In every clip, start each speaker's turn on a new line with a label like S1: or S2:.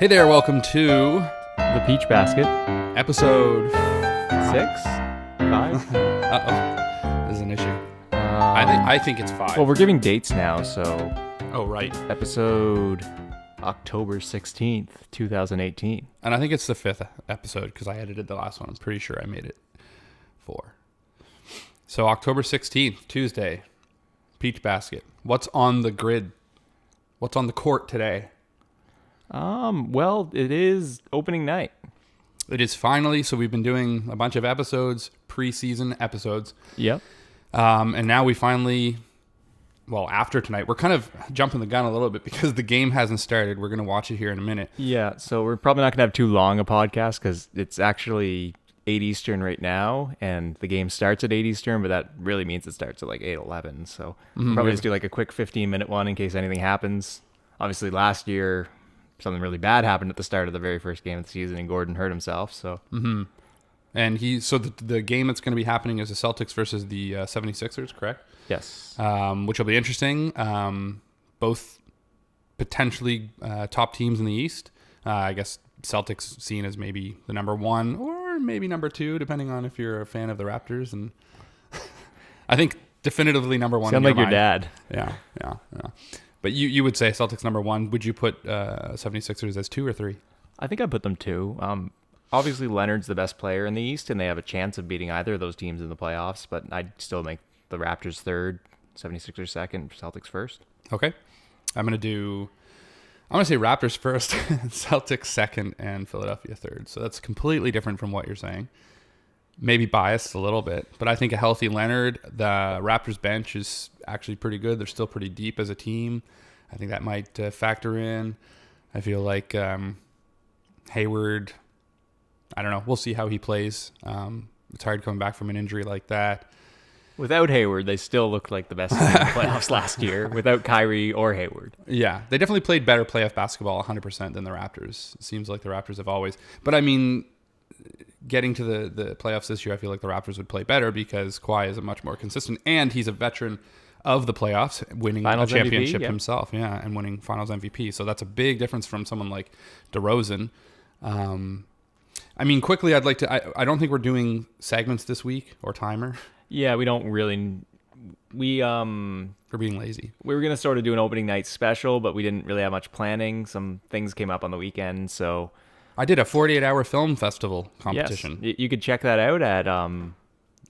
S1: Hey there, welcome to
S2: The Peach Basket.
S1: episode
S2: 6? 5?
S1: Uh-oh, there's an issue. I think it's 5.
S2: Well, we're giving dates now, so
S1: Oh, right.
S2: episode October 16th, 2018.
S1: And I think it's the 5th episode because I edited the last one. I'm pretty sure I made it 4. So October 16th, Tuesday, Peach Basket. What's on the grid? What's on the court today?
S2: Well, it is opening night.
S1: It is finally, so we've been doing a bunch of episodes, preseason episodes.
S2: Yep.
S1: And now we finally, well, after tonight, we're kind of jumping the gun a little bit because the game hasn't started. We're going to watch it here in a minute.
S2: Yeah, so we're probably not going to have too long a podcast because it's actually 8 Eastern right now, and the game starts at 8 Eastern, but that really means it starts at like 8:11. So probably just do like a quick 15-minute one in case anything happens. Obviously, last year, something really bad happened at the start of the very first game of the season, and Gordon hurt himself. So,
S1: And the game that's going to be happening is the Celtics versus the 76ers, correct?
S2: yes.
S1: Which will be interesting. Both potentially top teams in the East. I guess Celtics seen as maybe the number 1 or maybe number 2, depending on if you're a fan of the Raptors. And I think definitively number 1.
S2: Sound like your dad.
S1: Yeah. But you would say Celtics number 1. Would you put 76ers as 2 or 3?
S2: I think I put them 2. Obviously, Leonard's the best player in the East, and they have a chance of beating either of those teams in the playoffs, but I'd still make the Raptors 3rd, 76ers 2nd, Celtics 1st.
S1: Okay. I'm going to say Raptors 1st, Celtics 2nd, and Philadelphia 3rd. So that's completely different from what you're saying. Maybe biased a little bit, but I think a healthy Leonard, the Raptors bench is actually pretty good. They're still pretty deep as a team. I think that might factor in. I feel like Hayward, I don't know. We'll see how he plays. It's hard coming back from an injury like that.
S2: Without Hayward, they still look like the best team in the playoffs last year, without Kyrie or Hayward.
S1: Yeah, they definitely played better playoff basketball 100% than the Raptors. It seems like the Raptors have always. But I mean, getting to the playoffs this year, I feel like the Raptors would play better because Kawhi is a much more consistent, and he's a veteran of the playoffs, winning
S2: Finals
S1: a championship
S2: MVP, yeah.
S1: himself, and winning Finals MVP. So that's a big difference from someone like DeRozan. I mean, quickly, I'd like to. I don't think we're doing segments this week or timer.
S2: Yeah, we don't really.
S1: We're being lazy.
S2: We were going to sort of do an opening night special, but we didn't really have much planning. Some things came up on the weekend, so.
S1: I did a 48-hour film festival competition.
S2: Yes, you could check that out at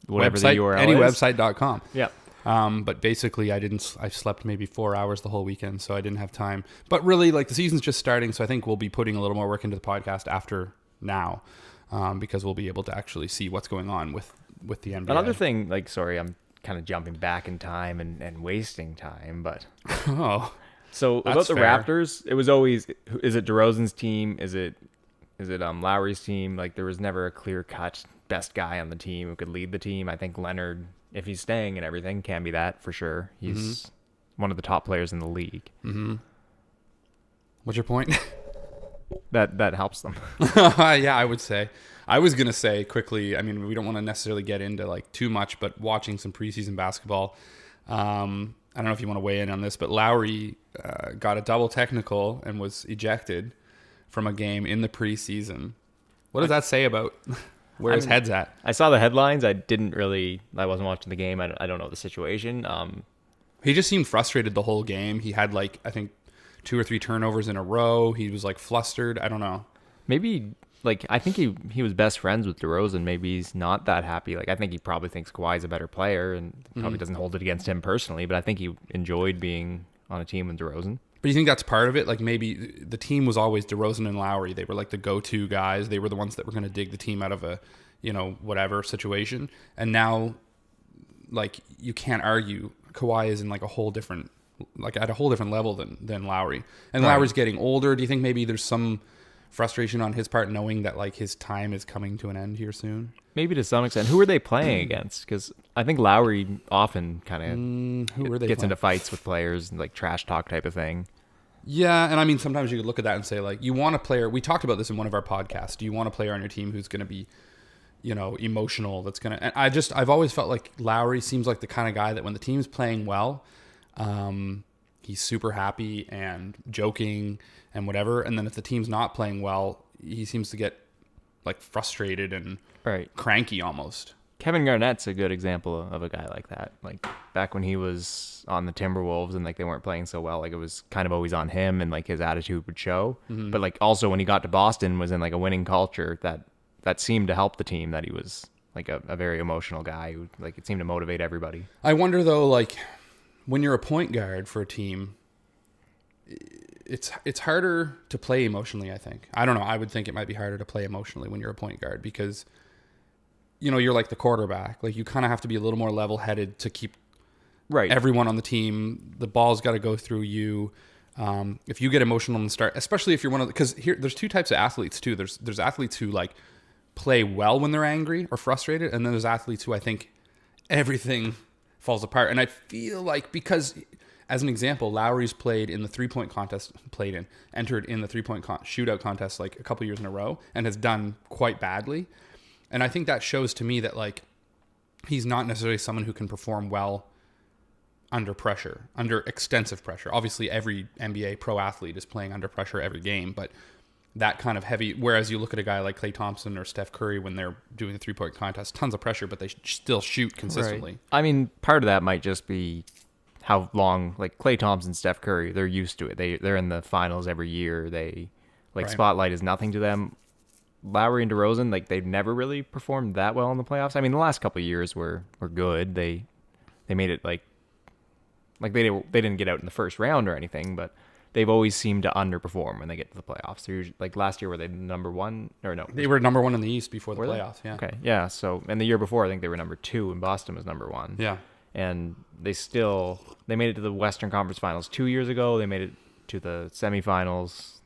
S2: whatever the URL is.
S1: Anywebsite.com.
S2: Yeah.
S1: But basically, I slept maybe 4 hours the whole weekend, so I didn't have time. But really, like, the season's just starting, so I think we'll be putting a little more work into the podcast after now, because we'll be able to actually see what's going on with the NBA.
S2: Another thing, like, sorry, I'm kind of jumping back in time and wasting time, but
S1: Oh,
S2: so about
S1: That's
S2: the
S1: fair.
S2: Raptors, it was always, is it DeRozan's team? Is it Lowry's team? Like, there was never a clear cut best guy on the team who could lead the team. I think Leonard, if he's staying and everything, can be that for sure. He's one of the top players in the league.
S1: what's your point?
S2: That helps them.
S1: Yeah, I would say. I was going to say quickly, I mean, we don't want to necessarily get into like too much, but watching some preseason basketball, I don't know if you want to weigh in on this, but Lowry got a double technical and was ejected from a game in the preseason. What does that say about where his head's at?
S2: I saw the headlines. I wasn't watching the game. I don't know the situation.
S1: He just seemed frustrated the whole game. He had like, I think 2 or 3 turnovers in a row. He was like flustered. I don't know.
S2: Maybe, like, I think he was best friends with DeRozan. Maybe he's not that happy. Like, I think he probably thinks Kawhi's a better player and probably doesn't hold it against him personally, but I think he enjoyed being on a team with DeRozan.
S1: But you think that's part of it? Like, maybe the team was always DeRozan and Lowry. They were like the go-to guys. They were the ones that were going to dig the team out of a, whatever situation. And now, like, you can't argue Kawhi is in like a whole different, like at a whole different level than Lowry. And
S2: Right.
S1: Lowry's getting older. Do you think maybe there's some frustration on his part knowing that like his time is coming to an end here soon?
S2: Maybe to some extent. Who are they playing against? Because I think Lowry often kind
S1: Who are
S2: of
S1: they
S2: gets
S1: playing?
S2: into fights with players and like trash talk type of thing.
S1: Yeah, and I mean, sometimes you could look at that and say, like, you want a player. We talked about this in one of our podcasts. Do you want a player on your team who's going to be, emotional? That's going to. And I've always felt like Lowry seems like the kind of guy that when the team's playing well, he's super happy and joking and whatever. And then if the team's not playing well, he seems to get like frustrated and cranky almost.
S2: Kevin Garnett's a good example of a guy like that. Like back when he was on the Timberwolves and like they weren't playing so well, like it was kind of always on him and like his attitude would show. But like also when he got to Boston was in like a winning culture that seemed to help the team, that he was like a very emotional guy who like it seemed to motivate everybody.
S1: I wonder though, like when you're a point guard for a team, it's harder to play emotionally, I think. I don't know. I would think it might be harder to play emotionally when you're a point guard because you're like the quarterback. Like you kind of have to be a little more level-headed to keep everyone on the team. The ball's got to go through you. If you get emotional in the start, especially if you're one of because here there's two types of athletes too. There's athletes who like play well when they're angry or frustrated, and then there's athletes who I think everything falls apart. And I feel like because, as an example, Lowry's played in the 3-point contest, entered in the 3-point shootout contest like a couple years in a row, and has done quite badly. And I think that shows to me that like he's not necessarily someone who can perform well under pressure, under extensive pressure. Obviously, every NBA pro athlete is playing under pressure every game, but that kind of heavy. Whereas you look at a guy like Klay Thompson or Steph Curry when they're doing the 3-point contest, tons of pressure, but they still shoot consistently.
S2: Right. I mean, part of that might just be how long, like Klay Thompson, Steph Curry, they're used to it. They're in the finals every year. They like spotlight is nothing to them. Lowry and DeRozan, like they've never really performed that well in the playoffs. I mean, the last couple of years were good. They made it like they didn't get out in the first round or anything, but they've always seemed to underperform when they get to the playoffs. They're usually, like last year, were they number one or no?
S1: They were number one in the East before the playoffs. Yeah.
S2: Okay. Yeah. So, and the year before, I think they were number 2, and Boston was number 1.
S1: Yeah.
S2: And they made it to the Western Conference Finals 2 years ago. They made it to the semifinals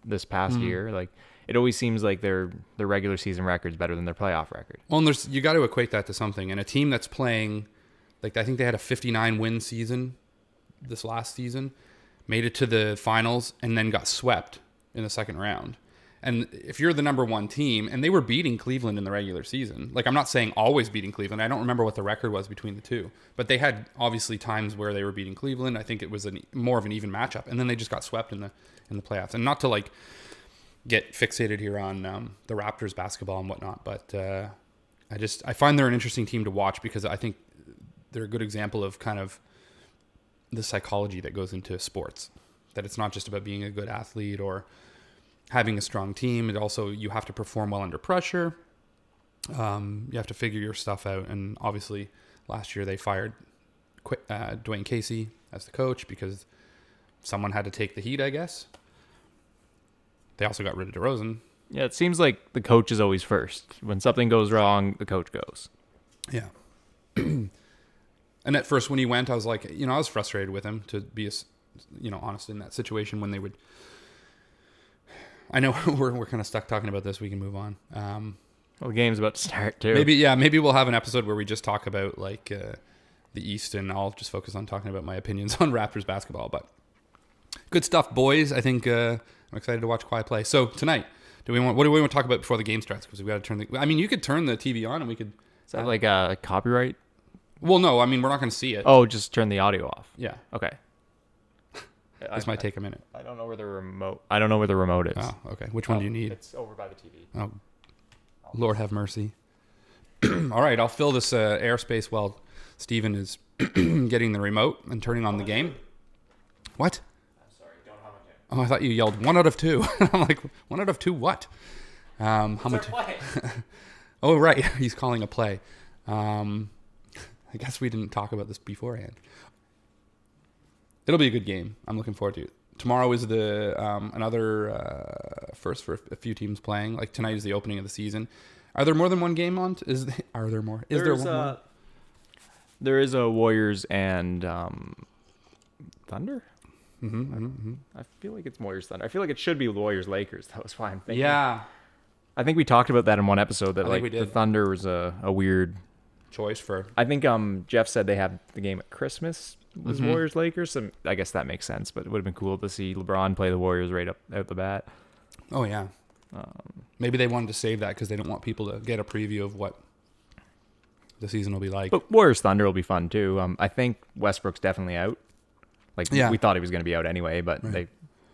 S2: this past year. Like it always seems like their regular season record's better than their playoff record.
S1: Well, and you got to equate that to something. And a team that's playing, like I think they had a 59 win season this last season, made it to the finals and then got swept in the second round. And if you're the number 1 team, and they were beating Cleveland in the regular season, like I'm not saying always beating Cleveland. I don't remember what the record was between the two, but they had obviously times where they were beating Cleveland. I think it was more of an even matchup, and then they just got swept in the playoffs. And not to like get fixated here on the Raptors basketball and whatnot, but I find they're an interesting team to watch because I think they're a good example of kind of the psychology that goes into sports, that it's not just about being a good athlete or having a strong team. It also, you have to perform well under pressure. You have to figure your stuff out. And obviously last year they fired Dwayne Casey as the coach because someone had to take the heat, I guess. They also got rid of DeRozan.
S2: Yeah, it seems like the coach is always first. When something goes wrong, the coach goes.
S1: Yeah. And at first when he went, I was like, I was frustrated with him, to be, honest, in that situation when they would. I know we're kind of stuck talking about this. We can move on.
S2: Well, the game's about to start too.
S1: Maybe we'll have an episode where we just talk about like the East, and I'll just focus on talking about my opinions on Raptors basketball. But good stuff, boys. I think I'm excited to watch Kawhi play. So tonight, what do we want to talk about before the game starts? Because we got to turn you could turn the TV on and we could.
S2: Is that like a copyright?
S1: Well, no. I mean, we're not going to see it.
S2: Oh, just turn the audio off.
S1: Yeah.
S2: Okay.
S1: This might take a minute.
S2: I don't know where the remote is.
S1: Oh, okay. Which one do you need?
S2: It's over by the TV.
S1: Oh, Lord have mercy. All right, I'll fill this airspace while Steven is getting the remote and turning on the game. What?
S2: I'm sorry, don't hum again.
S1: Oh, I thought you yelled 1 out of 2. I'm like, 1 out of 2 what? How much?
S2: Play?
S1: Oh, right. He's calling a play. I guess we didn't talk about this beforehand. It'll be a good game. I'm looking forward to it. Tomorrow is the another first for a few teams playing. Like tonight is the opening of the season. Are there more than one game on? Are there more? Is there one more?
S2: There is a Warriors and Thunder. I feel like it's Warriors Thunder. I feel like it should be Warriors Lakers. That was why I'm thinking.
S1: Yeah.
S2: I think we talked about that in one episode. That
S1: I think
S2: the Thunder was a weird
S1: choice for.
S2: I think Jeff said they have the game at Christmas. Was Warriors Lakers? So I guess that makes sense. But it would have been cool to see LeBron play the Warriors right up out the bat.
S1: Oh yeah. Maybe they wanted to save that because they don't want people to get a preview of what the season will be like.
S2: But Warriors Thunder will be fun too. I think Westbrook's definitely out. Like
S1: Yeah.
S2: we thought he was going to be out anyway, but
S1: Right.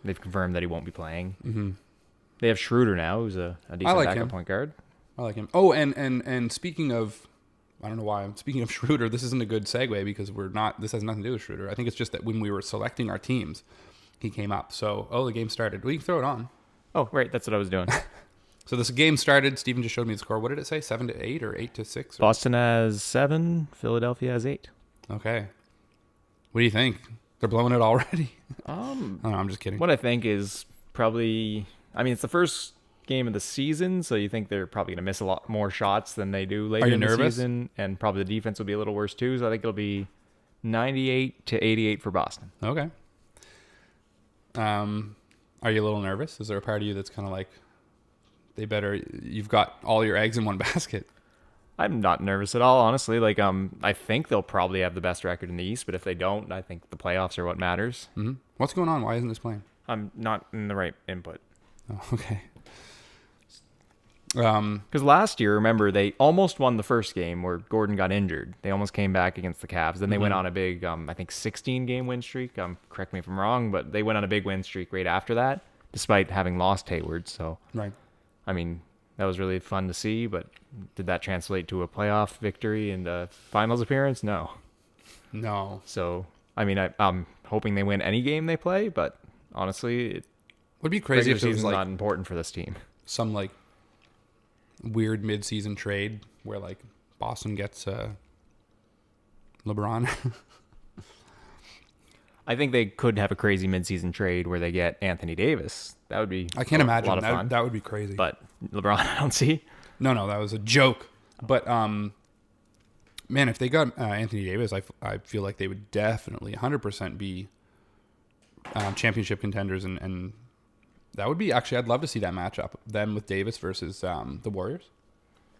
S2: they've confirmed that he won't be playing.
S1: Mm-hmm.
S2: They have Schroeder now, who's a decent
S1: like
S2: backup
S1: him.
S2: point guard.
S1: I like him. Oh, and speaking of, I don't know why I'm speaking of Schroeder. This isn't a good segue because we're not. This has nothing to do with Schroeder. I think it's just that when we were selecting our teams, he came up. So, the game started. We can throw it on.
S2: Oh, right, that's what I was doing.
S1: So this game started. Steven just showed me the score. What did it say? 7-8 or 8-6?
S2: Boston has 7, Philadelphia has 8.
S1: Okay. What do you think? They're blowing it already.
S2: Um,
S1: Oh, no, I'm just kidding.
S2: what I think is probably, I mean, it's the first game of the season, so you think they're probably going to miss a lot more shots than they do later
S1: you
S2: in the
S1: nervous?
S2: season, and probably the defense will be a little worse too. So I think it'll be 98-88 for Boston.
S1: Okay. Are you a little nervous? Is there a part of you that's kind of like, you've got all your eggs in one basket?
S2: I'm not nervous at all, honestly. Like, I think they'll probably have the best record in the East, but if they don't, I think the playoffs are what matters.
S1: Mm-hmm. What's going on? Why isn't this playing?
S2: I'm not in the right input.
S1: Oh, okay.
S2: Because last year, remember, they almost won the first game where Gordon got injured. They almost came back against the Cavs. Then they went on a big, I think, 16-game win streak. Correct me if I'm wrong, but they went on a big win streak right after that, despite having lost Hayward. So,
S1: Right.
S2: I mean, that was really fun to see, but did that translate to a playoff victory and a finals appearance? No.
S1: No.
S2: So, I mean, I'm hoping they win any game they play, but honestly,
S1: Would be crazy
S2: regular
S1: if it was
S2: season's
S1: like
S2: not important for this team.
S1: some like weird mid-season trade where like Boston gets LeBron.
S2: I think they could have a crazy midseason trade where they get Anthony Davis. That would be
S1: I can't imagine
S2: a lot of fun.
S1: that would be crazy.
S2: But LeBron, I don't see.
S1: No, that was a joke. But man, if they got Anthony Davis, I feel like they would definitely 100% be championship contenders, and that would be actually. I'd love to see that matchup, them with Davis versus the Warriors,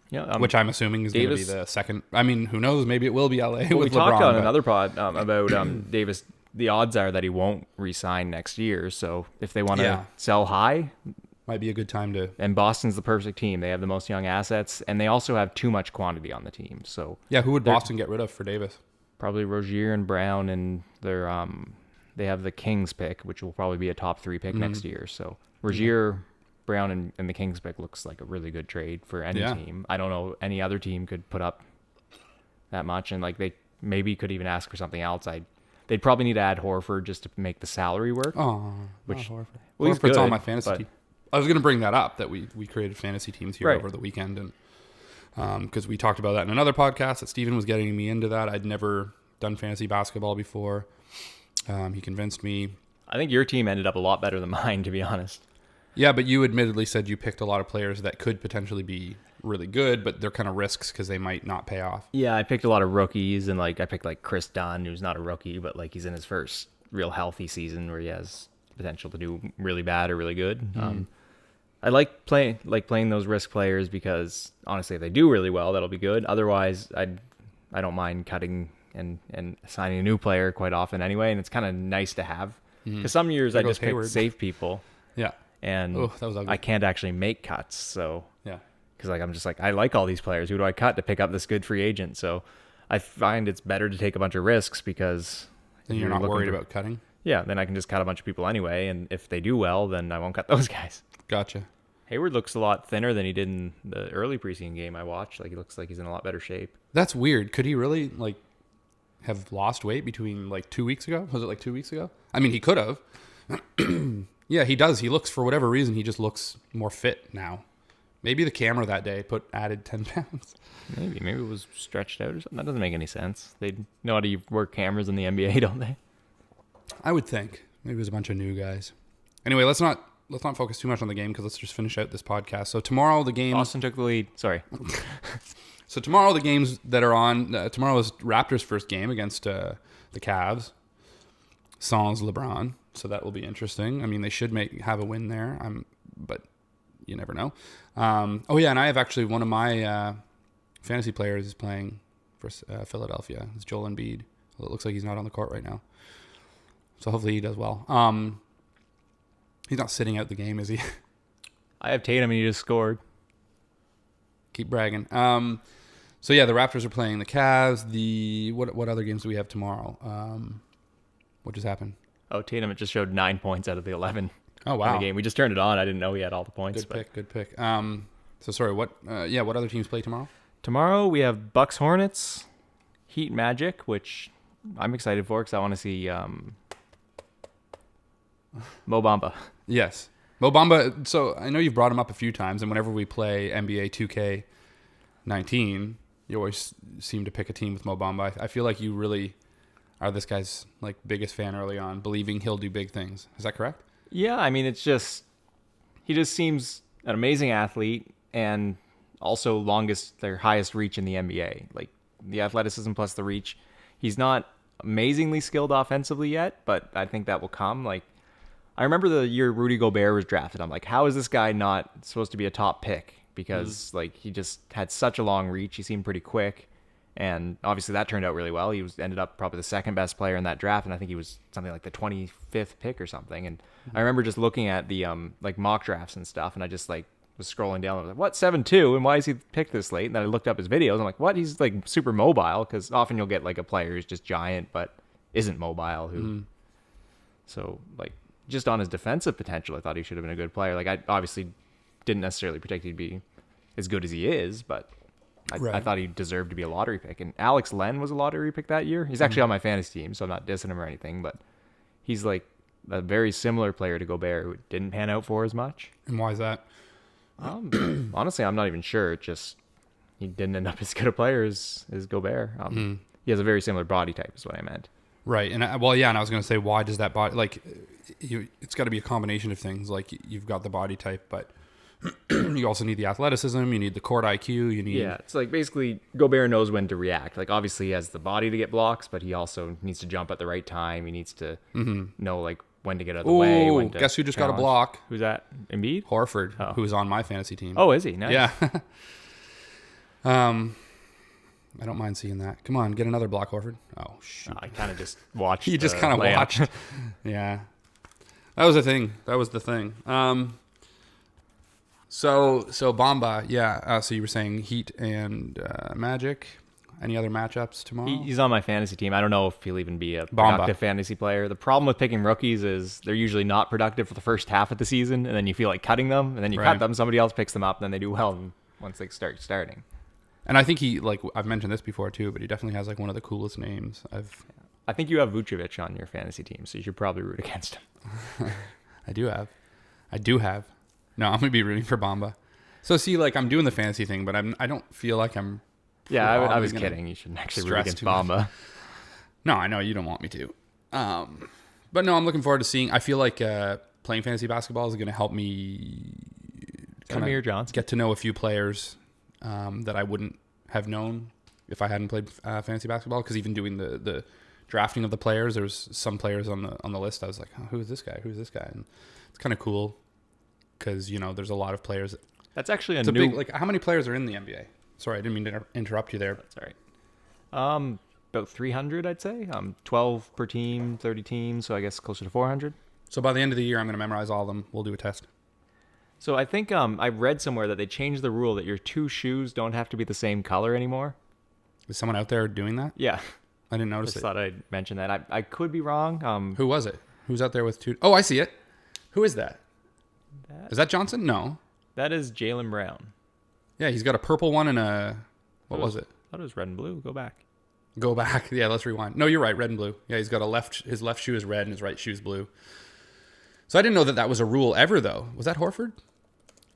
S2: Yeah,
S1: which I'm assuming is going to be
S2: Davis-
S1: the second. I mean, who knows? Maybe it will be LA
S2: well,
S1: with
S2: we talked
S1: LeBron.
S2: on
S1: but-
S2: another pod about Davis. The odds are that he won't re-sign next year. So if they want to
S1: Yeah.
S2: sell high,
S1: might be a good time to.
S2: and Boston's the perfect team. They have the most young assets, and they also have too much quantity on the team. So
S1: Yeah, who would
S2: They're-
S1: Boston get rid of for Davis?
S2: probably Rozier and Brown, and they have the Kings pick, which will probably be a top 3 pick next year. So Rozier, Brown, and the Kings pick looks like a really good trade for any
S1: Yeah.
S2: team. I don't know any other team could put up that much, and like they maybe could even ask for something else. They'd probably need to add Horford just to make the salary work.
S1: Oh,
S2: Which-
S1: Horford.
S2: well, he's
S1: Horford's on
S2: good,
S1: my fantasy
S2: but-
S1: team. I was going to bring that up that we created fantasy teams here
S2: Right.
S1: over the weekend, and because we talked about that in another podcast that Steven was getting me into that. I'd never done fantasy basketball before. He convinced me.
S2: I think your team ended up a lot better than mine, to be honest.
S1: Yeah, but you admittedly said you picked a lot of players that could potentially be really good, but they're kind of risks because they might not pay off.
S2: Yeah, I picked a lot of rookies, and like I picked like Chris Dunn, who's not a rookie, but like he's in his first real healthy season where he has potential to do really bad or really good. I like playing those risk players because honestly, if they do really well, that'll be good. Otherwise, I don't mind cutting and signing a new player quite often anyway, and it's kind of nice to have. Because some years
S1: There
S2: I
S1: goes
S2: just pick
S1: Hayward.
S2: safe people,
S1: Yeah,
S2: and
S1: Oh, that was ugly.
S2: I can't actually make cuts. So
S1: yeah.
S2: because like I'm just like I like all these players. Who do I cut to pick up this good free agent? So I find it's better to take a bunch of risks because
S1: Then you're not
S2: looking
S1: worried
S2: for-
S1: about cutting.
S2: Yeah, then I can just cut a bunch of people anyway, and if they do well, then I won't cut those guys.
S1: Gotcha.
S2: Hayward looks a lot thinner than he did in the early preseason game I watched. Like he looks like he's in a lot better shape.
S1: That's weird. Could he really like have lost weight between like 2 weeks ago? Was it like 2 weeks ago? I mean, he could have. Yeah, he does. He looks, for whatever reason, he just looks more fit now. Maybe the camera that day added 10 pounds.
S2: Maybe it was stretched out or something. That doesn't make any sense. They know how to work cameras in the NBA, don't they?
S1: I would think. Maybe it was a bunch of new guys. Anyway, let's not focus too much on the game because let's just finish out this podcast. So tomorrow the games.
S2: Boston took the lead. Sorry.
S1: So tomorrow the games that are on. Tomorrow is Raptors' first game against the Cavs. Sans LeBron, so that will be interesting. I mean, they should have a win there. But you never know. Oh yeah, and I have actually one of my fantasy players is playing for Philadelphia. It's Joel Embiid. Well, it looks like he's not on the court right now, so hopefully he does well. He's not sitting out the game, is he?
S2: I have Tatum and he just scored.
S1: Keep bragging. So yeah, the Raptors are playing the Cavs. What other games do we have tomorrow? What just happened?
S2: Oh, Tatum, it just showed 9 points out of the 11
S1: Oh
S2: in
S1: wow,
S2: the game. We just turned it on. I didn't know he had all the points.
S1: good pick, good pick. So sorry, what? What other teams play tomorrow?
S2: Tomorrow we have Bucks Hornets, Heat Magic, which I'm excited for because I want to see Mo Bamba.
S1: Yes, Mo Bamba. So I know you've brought him up a few times, and whenever we play NBA 2K19, you always seem to pick a team with Mo Bamba. I feel like you really are this guy's like biggest fan early on, believing he'll do big things. Is that correct?
S2: Yeah, I mean, he just seems an amazing athlete and also their highest reach in the NBA. Like the athleticism plus the reach. He's not amazingly skilled offensively yet, but I think that will come. Like I remember the year Rudy Gobert was drafted. I'm like, how is this guy not supposed to be a top pick? Because like he just had such a long reach. He seemed pretty quick. And obviously that turned out really well. He ended up probably the second best player in that draft, and I think he was something like the 25th pick or something. And I remember just looking at the like mock drafts and stuff, and I just like was scrolling down. I was like, "What 7'2"? And why is he picked this late?" And then I looked up his videos. I'm like, "What? He's like super mobile." Because often you'll get like a player who's just giant but isn't mobile. So like just on his defensive potential, I thought he should have been a good player. Like I obviously didn't necessarily predict he'd be as good as he is, but I thought he deserved to be a lottery pick. And Alex Len was a lottery pick that year. He's actually on my fantasy team, so I'm not dissing him or anything, but he's like a very similar player to Gobert who didn't pan out for as much.
S1: And why is that?
S2: Honestly, I'm not even sure. It just he didn't end up as good a player as Gobert. He has a very similar body type is what I meant.
S1: Right. And and I was going to say, why does that body, like, it's got to be a combination of things. Like, you've got the body type, but you also need the athleticism, you need the court IQ, you need...
S2: Yeah, it's like basically Gobert knows when to react. Like, obviously he has the body to get blocks, but he also needs to jump at the right time. He needs to know, like, when to get out of the way. When to
S1: guess who just got a
S2: challenge.
S1: block?
S2: Who's that? Embiid?
S1: Horford, who is on my fantasy team.
S2: Oh, is he? Nice.
S1: Yeah. I don't mind seeing that. Come on, get another block, Horford. Oh, shoot.
S2: I kind of just watched.
S1: You just kind of watched. Yeah. That was the thing. So Bamba, yeah. So you were saying Heat and Magic. Any other matchups tomorrow?
S2: He's on my fantasy team. I don't know if he'll even be a productive fantasy player. The problem with picking rookies is they're usually not productive for the first half of the season, and then you feel like cutting them, and then you cut them, somebody else picks them up, and then they do well once they start starting.
S1: And I think he, like, I've mentioned this before too, but he definitely has like one of the coolest names.
S2: I think you have Vucevic on your fantasy team, so you should probably root against him.
S1: I do have. No, I'm gonna be rooting for Bamba. So see, like, I'm doing the fantasy thing, but I don't feel like I'm.
S2: Yeah, I was kidding. You shouldn't actually root against Bamba.
S1: No, I know you don't want me to. But no, I'm looking forward to seeing. I feel like playing fantasy basketball is going to help me
S2: Amir Johnson.
S1: get to know a few players that I wouldn't have known if I hadn't played fantasy basketball. Because even doing the drafting of the players, there was some players on the list. I was like, oh, who's this guy? And it's kind of cool because there's a lot of players.
S2: That's actually
S1: a big, like, how many players are in the NBA? Sorry, I didn't mean to interrupt you there.
S2: That's all right. About 300, I'd say. 12 per team, 30 teams, so I guess closer to 400.
S1: So by the end of the year, I'm going to memorize all of them. We'll do a test.
S2: So I think I read somewhere that they changed the rule that your two shoes don't have to be the same color anymore.
S1: Is someone out there doing that?
S2: Yeah.
S1: I didn't notice
S2: Just
S1: it.
S2: thought I'd mention that. I could be wrong.
S1: Who was it? Who's out there with two? Oh, I see it. Who is that? Is that Johnson? No.
S2: That is Jaylen Brown.
S1: Yeah, he's got a purple one and a... What was it?
S2: I thought it was red and blue. Go back.
S1: Yeah, let's rewind. No, you're right. Red and blue. Yeah, he's got his left shoe is red and his right shoe is blue. So I didn't know that was a rule ever, though. Was that Horford?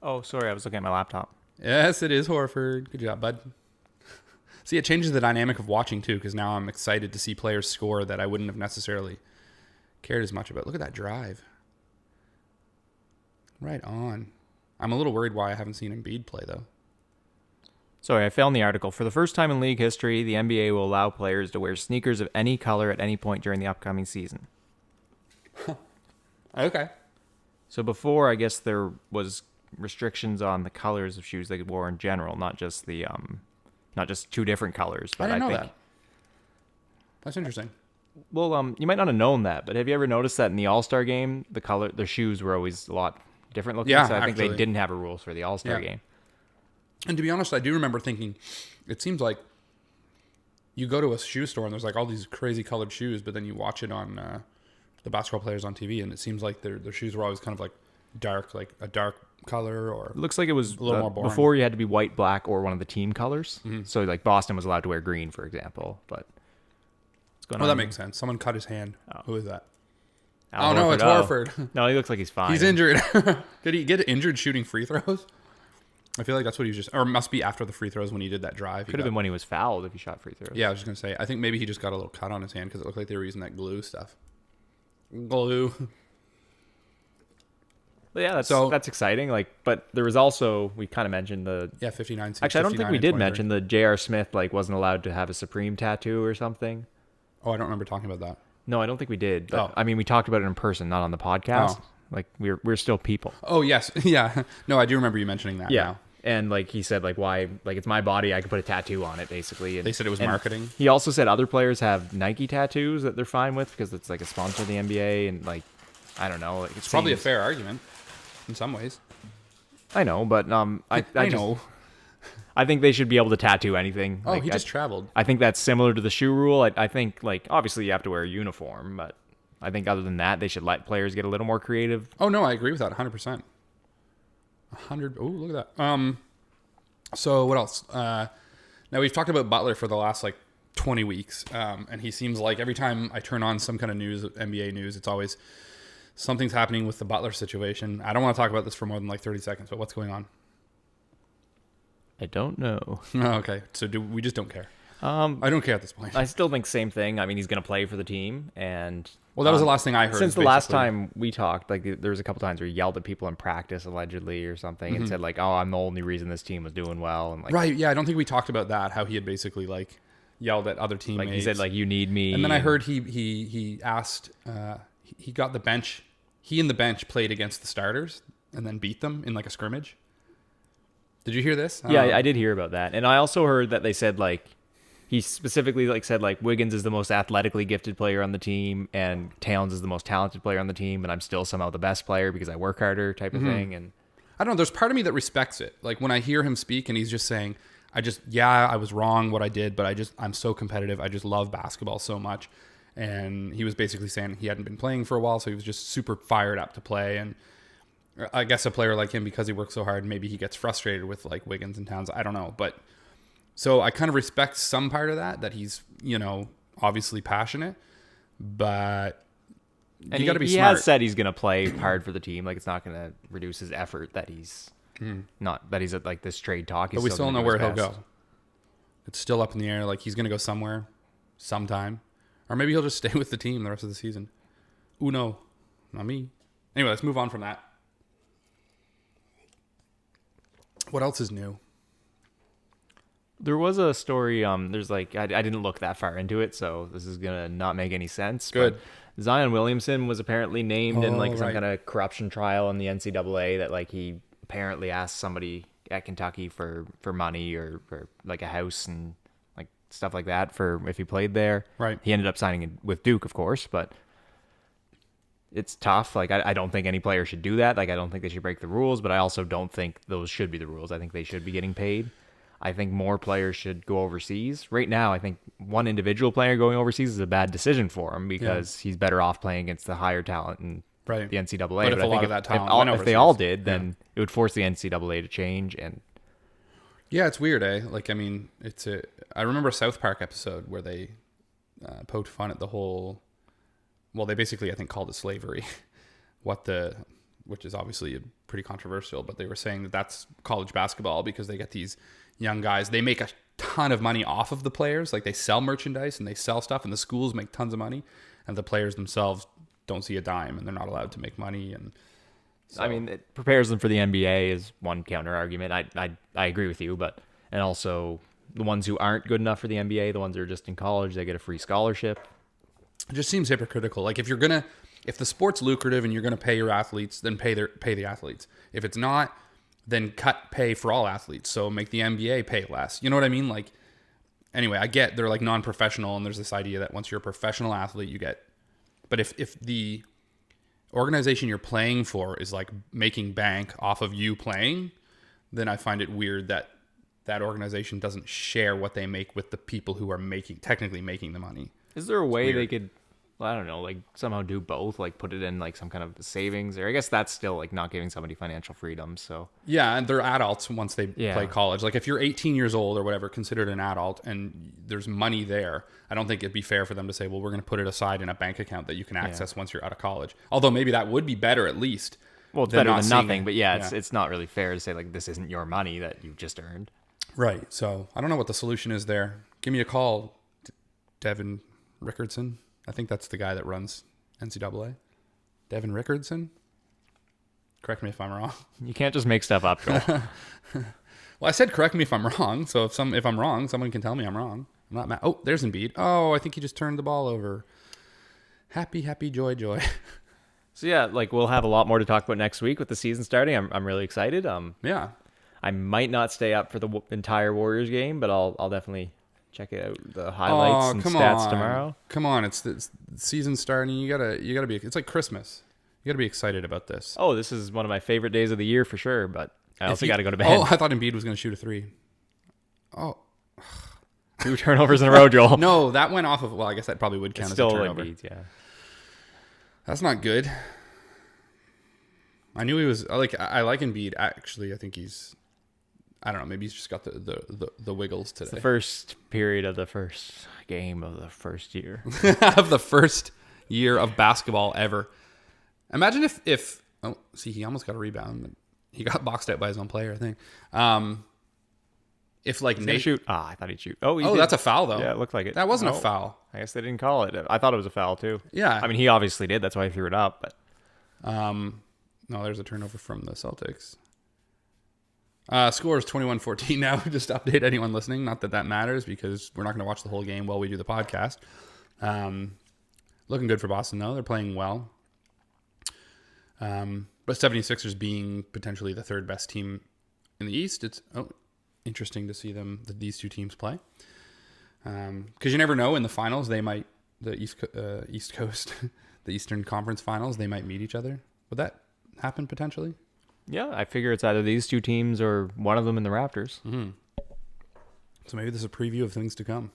S2: Oh, sorry. I was looking at my laptop.
S1: Yes, it is Horford. Good job, bud. See, it changes the dynamic of watching, too, because now I'm excited to see players score that I wouldn't have necessarily cared as much about. Look at that drive. Right on. I'm a little worried why I haven't seen Embiid play, though.
S2: Sorry, I found the article. For the first time in league history, the NBA will allow players to wear sneakers of any color at any point during the upcoming season.
S1: Okay.
S2: So before, I guess there was restrictions on the colors of shoes they wore in general, not just two different colors. But
S1: I didn't know that. That's interesting.
S2: Well, you might not have known that, but have you ever noticed that in the All-Star game, their shoes were always a lot different looking?
S1: Yeah,
S2: so I think
S1: actually.
S2: they didn't have a rules for the All-Star game.
S1: And to be honest, I do remember thinking, it seems like you go to a shoe store and there's like all these crazy colored shoes, but then you watch it on the basketball players on TV, and it seems like their shoes were always kind of like dark, like a dark color, or
S2: It looks like it was
S1: a little more boring.
S2: before you had to be white, black, or one of the team colors. So like Boston was allowed to wear green, for example. But what's going on?
S1: That makes sense. Someone cut his hand.
S2: Oh.
S1: Who is that?
S2: Al
S1: Oh no,
S2: Horford.
S1: it's
S2: Oh.
S1: Horford.
S2: No, he looks like he's fine.
S1: He's injured. Did he get injured shooting free throws? I feel like that's what he was just, or it must be after the free throws when he did that drive.
S2: Could have been when he was fouled if he shot free throws.
S1: Yeah, I was just gonna say. I think maybe he just got a little cut on his hand because it looked like they were using that glue stuff. Glue.
S2: But yeah, that's exciting. Like, but there was also, we kind of mentioned the.
S1: Yeah, 59.
S2: Actually, I don't think we
S1: 59
S2: did
S1: and 23.
S2: mention the J.R. Smith like wasn't allowed to have a Supreme tattoo or something.
S1: Oh, I don't remember talking about that.
S2: No, I don't think we did. But
S1: Oh.
S2: I mean, we talked about it in person, not on the podcast.
S1: Oh.
S2: Like we're still people.
S1: Oh yes, yeah. No, I do remember you mentioning that.
S2: Yeah.
S1: Now.
S2: And like he said, like why, like it's my body, I could put a tattoo on it, basically. And
S1: They said it was
S2: and
S1: marketing.
S2: He also said other players have Nike tattoos that they're fine with because it's like a sponsor of the NBA, and like I don't know, like,
S1: It's probably a fair argument in some ways.
S2: I know, but I just-
S1: know.
S2: I think they should be able to tattoo anything.
S1: Oh,
S2: Like,
S1: he just traveled.
S2: I think that's similar to the shoe rule. I think like obviously you have to wear a uniform, but I think other than that, they should let players get a little more creative.
S1: Oh no, I agree with that 100%. 100. Oh, look at that. So what else? Now we've talked about Butler for the last like 20 weeks, and he seems like every time I turn on some kind of news, NBA news, it's always something's happening with the Butler situation. I don't want to talk about this for more than like 30 seconds, but what's going on?
S2: I don't know.
S1: Oh, okay, so we just don't care. I don't care at this point.
S2: I still think same thing. I mean, he's going to play for the team, and
S1: Well, that was the last thing I heard.
S2: Since
S1: is
S2: the last
S1: basically-
S2: time we talked, like there was a couple times where he yelled at people in practice allegedly or something, and said like, "Oh, I'm the only reason this team was doing well," and like,
S1: Right, yeah, I don't think we talked about that, how he had basically like yelled at other teammates.
S2: like he said like, "You need me,"
S1: And then I heard he asked, he got the bench, he and the bench played against the starters and then beat them in like a scrimmage. Did you hear this?
S2: Yeah, I did hear about that, and I also heard that they said like he specifically like said like Wiggins is the most athletically gifted player on the team, and Towns is the most talented player on the team, and I'm still somehow the best player because I work harder, type of thing. And
S1: I don't know. There's part of me that respects it. Like when I hear him speak and he's just saying, I was wrong what I did, but I'm so competitive. I just love basketball so much. And he was basically saying he hadn't been playing for a while, so he was just super fired up to play. And I guess a player like him, because he works so hard, maybe he gets frustrated with like Wiggins and Towns. I don't know. But so I kind of respect some part of that he's, obviously passionate, but you got to be
S2: he
S1: smart.
S2: has said he's gonna play hard for the team. Like it's not gonna reduce his effort that he's not that he's at like this trade talk. He's
S1: But we still don't know
S2: gonna do
S1: where
S2: his
S1: he'll
S2: best.
S1: go. It's still up in the air. Like he's going to go somewhere, sometime. Or maybe he'll just stay with the team the rest of the season. No, not me. Anyway, let's move on from that. What else is new?
S2: There was a story. There's like I didn't look that far into it, so this is gonna not make any sense.
S1: Good.
S2: But Zion Williamson was apparently named in like some
S1: right.
S2: kind of corruption trial in the NCAA that like he apparently asked somebody at Kentucky for money or for like a house and like stuff like that for if he played there.
S1: Right.
S2: He ended up signing it with Duke, of course, but it's tough. Like I don't think any player should do that. Like I don't think they should break the rules, but I also don't think those should be the rules. I think they should be getting paid. I think more players should go overseas. Right now, I think one individual player going overseas is a bad decision for him because he's better off playing against the higher talent in
S1: Right.
S2: the NCAA.
S1: But if
S2: I
S1: a lot
S2: think
S1: of that talent went
S2: if they all
S1: overseas,
S2: did, then it would force the NCAA to change. And
S1: Yeah, it's weird, eh? Like, I mean, I remember a South Park episode where they poked fun at the whole, well, they basically, I think, called it slavery. Which is obviously pretty controversial, but they were saying that that's college basketball because they get these young guys. They make a ton of money off of the players. Like they sell merchandise and they sell stuff and the schools make tons of money and the players themselves don't see a dime and they're not allowed to make money. And so,
S2: I mean, it prepares them for the NBA is one counter argument. I agree with you, but and also the ones who aren't good enough for the NBA, the ones who are just in college, they get a free scholarship.
S1: it just seems hypocritical. Like if the sport's lucrative and you're going to pay your athletes, then pay the athletes. If it's not, then cut pay for all athletes. So make the NBA pay less. You know what I mean? Like, anyway, I get they're like non-professional and there's this idea that once you're a professional athlete, you get, but if the organization you're playing for is like making bank off of you playing, then I find it weird that that organization doesn't share what they make with the people who are technically making the money.
S2: Is there a way they could I don't know, like somehow do both, like put it in like some kind of savings, or I guess that's still like not giving somebody financial freedom. So
S1: Yeah, and they're adults once they
S2: Yeah.
S1: play college. Like if you're 18 years old or whatever, considered an adult, and there's money there, I don't think it'd be fair for them to say, well, we're going to put it aside in a bank account that you can access once you're out of college. Although maybe that would be better at least.
S2: well, it's better
S1: not
S2: than
S1: seeing
S2: nothing.
S1: it.
S2: But yeah, it's not really fair to say like this isn't your money that you just earned.
S1: Right. So I don't know what the solution is there. Give me a call, Devin Rickardson. I think that's the guy that runs NCAA. Devin Rickardson. Correct me if I'm wrong.
S2: You can't just make stuff up, Joel.
S1: Well, I said correct me if I'm wrong. So if I'm wrong, someone can tell me I'm wrong. I'm not mad. Oh, there's Embiid. Oh, I think he just turned the ball over. Happy, joy.
S2: So yeah, like we'll have a lot more to talk about next week with the season starting. I'm really excited.
S1: Yeah.
S2: I might not stay up for the entire Warriors game, but I'll definitely check it out, the highlights and stats tomorrow.
S1: Come on, it's the season starting. You gotta be. It's like Christmas. You gotta be excited about this.
S2: Oh, this is one of my favorite days of the year for sure. But I also got to go to bed.
S1: Oh, I thought Embiid was gonna shoot a 3. Oh
S2: 2 turnovers in a row, Joel.
S1: no, that went off of. Well, I guess that probably would count
S2: It's
S1: as
S2: still
S1: a turnover.
S2: Embiid, yeah.
S1: That's not good. I knew he was like. I like Embiid. Actually, I think he's. I don't know. Maybe he's just got the wiggles today.
S2: It's the first period of the first game of the first year.
S1: Of the first year of basketball ever. Imagine if oh, see, he almost got a rebound, but he got boxed out by his own player, I think. If like Nate
S2: Shoot. I thought he'd shoot. Oh, he
S1: Oh,
S2: did.
S1: that's a foul though.
S2: Yeah, it looked like it.
S1: That wasn't
S2: Oh,
S1: a foul.
S2: I guess they didn't call it. I thought it was a foul too.
S1: Yeah.
S2: I mean, he obviously did. That's why he threw it up. But
S1: No, there's a turnover from the Celtics. Score is 21-14 now. Just to update anyone listening. Not that matters because we're not going to watch the whole game while we do the podcast. Looking good for Boston, though. They're playing well. But 76ers being potentially the third best team in the East, it's interesting to see these two teams play. Because you never know, in the finals, they might, the East Coast, the Eastern Conference Finals, they might meet each other. Would that happen potentially?
S2: yeah, I figure it's either these two teams or one of them in the Raptors.
S1: So maybe this is a preview of things to come.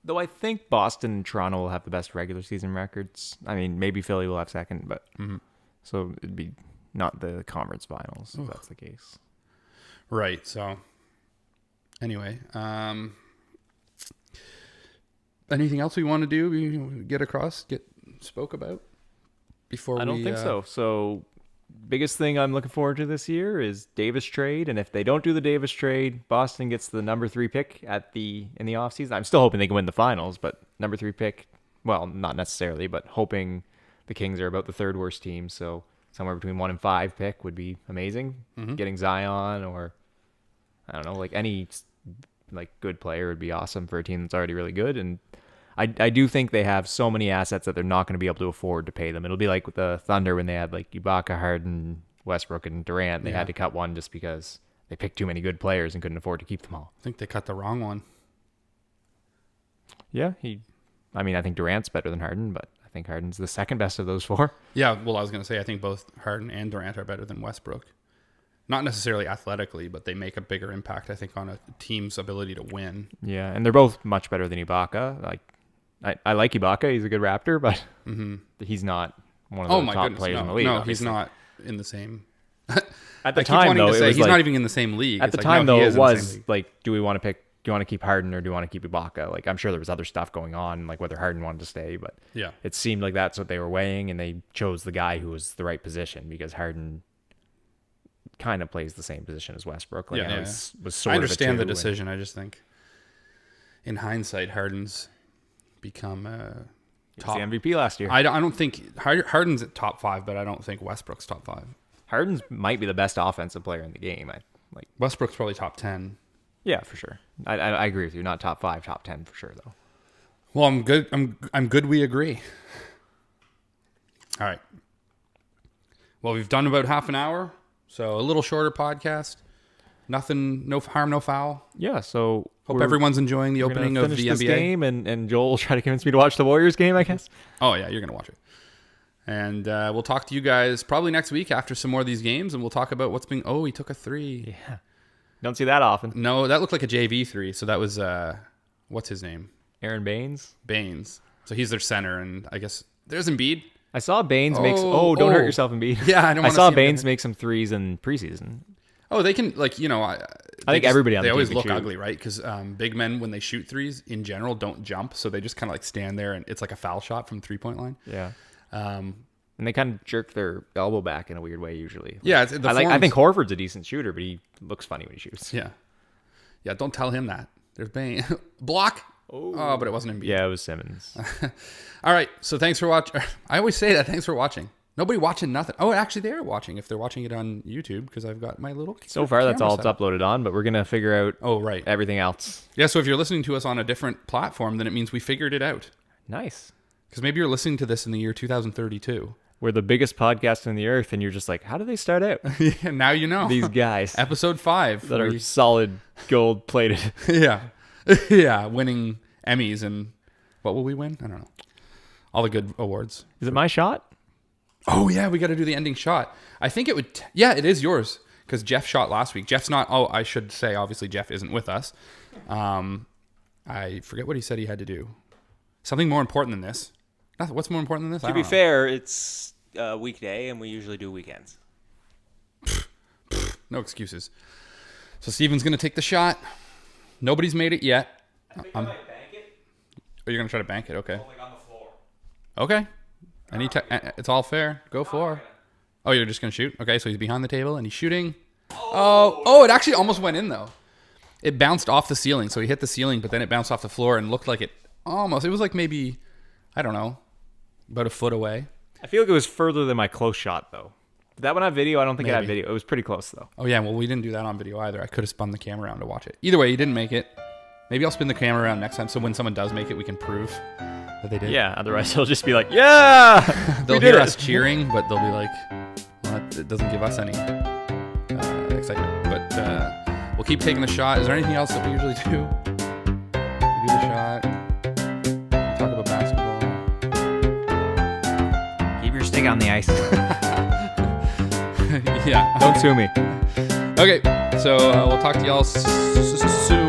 S2: Though I think Boston and Toronto will have the best regular season records. I mean, maybe Philly will have second, but so it'd be not the conference finals if that's the case.
S1: Right. So anyway, anything else we want to do? We spoke about before?
S2: I don't think so. So biggest thing I'm looking forward to this year is Davis trade, and if they don't do the Davis trade, Boston gets the number 3 pick in the offseason. I'm still hoping they can win the finals, but number 3 pick, well, not necessarily, but hoping the Kings are about the third worst team, so somewhere between 1 and 5 pick would be amazing. Getting Zion or I don't know, like any like good player would be awesome for a team that's already really good. And I do think they have so many assets that they're not going to be able to afford to pay them. It'll be like with the Thunder when they had like Ibaka, Harden, Westbrook, and Durant. They had to cut one just because they picked too many good players and couldn't afford to keep them all.
S1: I think they cut the wrong one.
S2: Yeah, I think Durant's better than Harden, but I think Harden's the second best of those 4.
S1: Yeah, well, I was going to say I think both Harden and Durant are better than Westbrook. Not necessarily athletically, but they make a bigger impact, I think, on a team's ability to win.
S2: Yeah, and they're both much better than Ibaka. Like I like Ibaka; he's a good Raptor, but he's not one of the top players in the league.
S1: No,
S2: obviously.
S1: he's not in the same.
S2: At the
S1: I keep
S2: time,
S1: wanting
S2: though,
S1: to
S2: it
S1: say
S2: was
S1: he's
S2: like,
S1: not even in the same league.
S2: At
S1: It's
S2: the
S1: like,
S2: time,
S1: no, he
S2: though,
S1: is
S2: it
S1: in the same
S2: was
S1: league.
S2: like, do we want to keep Harden or do you want to keep Ibaka? Like, I'm sure there was other stuff going on, like whether Harden wanted to stay, but
S1: Yeah.
S2: it seemed like that's what they were weighing, and they chose the guy who was the right position because Harden kind of plays the same position as Westbrook. Like,
S1: Yeah,
S2: I know
S1: yeah.
S2: was sort
S1: I
S2: of a
S1: understand the
S2: two, and-
S1: decision. I just think, in hindsight, Harden's become
S2: He was
S1: top.
S2: the MVP last year.
S1: I don't think Harden's at top 5, but I don't think Westbrook's top 5.
S2: Harden's might be the best offensive player in the game.
S1: Westbrook's probably top 10.
S2: Yeah, for sure. I agree with you. Not top 5, top 10 for sure, though.
S1: Well, I'm good. I'm good. We agree. All right. Well, we've done about half an hour, so a little shorter podcast. Nothing, no harm, no foul.
S2: Yeah, so
S1: Hope everyone's enjoying the
S2: we're gonna
S1: opening of
S2: finish
S1: the
S2: this
S1: NBA.
S2: game, and Joel will try to convince me to watch the Warriors game, I guess.
S1: Oh yeah, you're gonna watch it. And we'll talk to you guys probably next week after some more of these games, and we'll talk about what's being. Oh, he took a 3.
S2: Yeah. Don't see that often.
S1: No, that looked like a JV 3. So that was what's his name?
S2: Aaron Baines.
S1: Baines. So he's their center, and I guess there's Embiid.
S2: I saw Baines makes. Oh, don't hurt yourself, Embiid.
S1: Yeah, I don't.
S2: I
S1: wanna
S2: saw
S1: see him
S2: Baines
S1: get-
S2: make some threes in preseason.
S1: Oh, they can I
S2: think everybody on
S1: they
S2: the
S1: always
S2: team can
S1: look
S2: shoot.
S1: ugly, right? Because big men when they shoot threes in general don't jump, so they just kind of like stand there, and it's like a foul shot from 3-point line.
S2: Yeah.
S1: Um,
S2: And they kind of jerk their elbow back in a weird way usually.
S1: yeah, it's, the
S2: I
S1: forms,
S2: think Horford's a decent shooter, but he looks funny when he shoots.
S1: Yeah, don't tell him that. There's Bane block. Oh, but it wasn't Embiid.
S2: Yeah, it was Simmons.
S1: All right, so thanks for watching. I always say that. Thanks for watching. Nobody watching nothing. Oh, actually, they are watching if they're watching it on YouTube because I've got my little.
S2: So far, that's
S1: camera
S2: all it's
S1: set up.
S2: uploaded on, but we're gonna figure out
S1: Oh, right.
S2: everything else.
S1: Yeah, so if you're listening to us on a different platform, then it means we figured it out.
S2: Nice.
S1: Because maybe you're listening to this in the year 2032.
S2: We're the biggest podcast on the earth, and you're just like, how do they start out?
S1: Yeah, now you know.
S2: These guys
S1: Episode 5.
S2: that are solid gold plated.
S1: Yeah. Yeah, winning Emmys and what will we win? I don't know. All the good awards.
S2: Is it my shot?
S1: Oh, yeah, we got to do the ending shot. I think it would... yeah, it is yours because Jeff shot last week. Jeff's not... oh, I should say, obviously, Jeff isn't with us. I forget what he said he had to do. Something more important than this. What's more important than this?
S3: To be fair, it's a weekday, and we usually do weekends.
S1: No excuses. So Steven's going to take the shot. Nobody's made it yet.
S3: I think I might bank it,
S1: Oh, you're going to try to bank it? Okay.
S3: like on the floor.
S1: Okay. It's all fair. Go for. Oh, you're just going to shoot? Okay, so he's behind the table and he's shooting. Oh, it actually almost went in, though. It bounced off the ceiling. So he hit the ceiling, but then it bounced off the floor and looked like it almost. It was like maybe, I don't know, about a foot away.
S2: I feel like it was further than my close shot, though. Did that one have video? I don't think it had
S1: Maybe.
S2: video. It was pretty close, though.
S1: Oh, yeah, well, we didn't do that on video either. I could have spun the camera around to watch it. Either way, he didn't make it. Maybe I'll spin the camera around next time so when someone does make it, we can prove that they did.
S2: Yeah, otherwise he'll just be like, yeah!
S1: They'll
S2: we did
S1: hear
S2: it.
S1: us cheering, but they'll be like, well, it doesn't give us any excitement. But we'll keep taking the shot. Is there anything else that we usually do? We do the shot. Talk about basketball.
S2: Keep your stick on the ice.
S1: Yeah.
S2: Don't sue me.
S1: Okay. So we'll talk to y'all soon.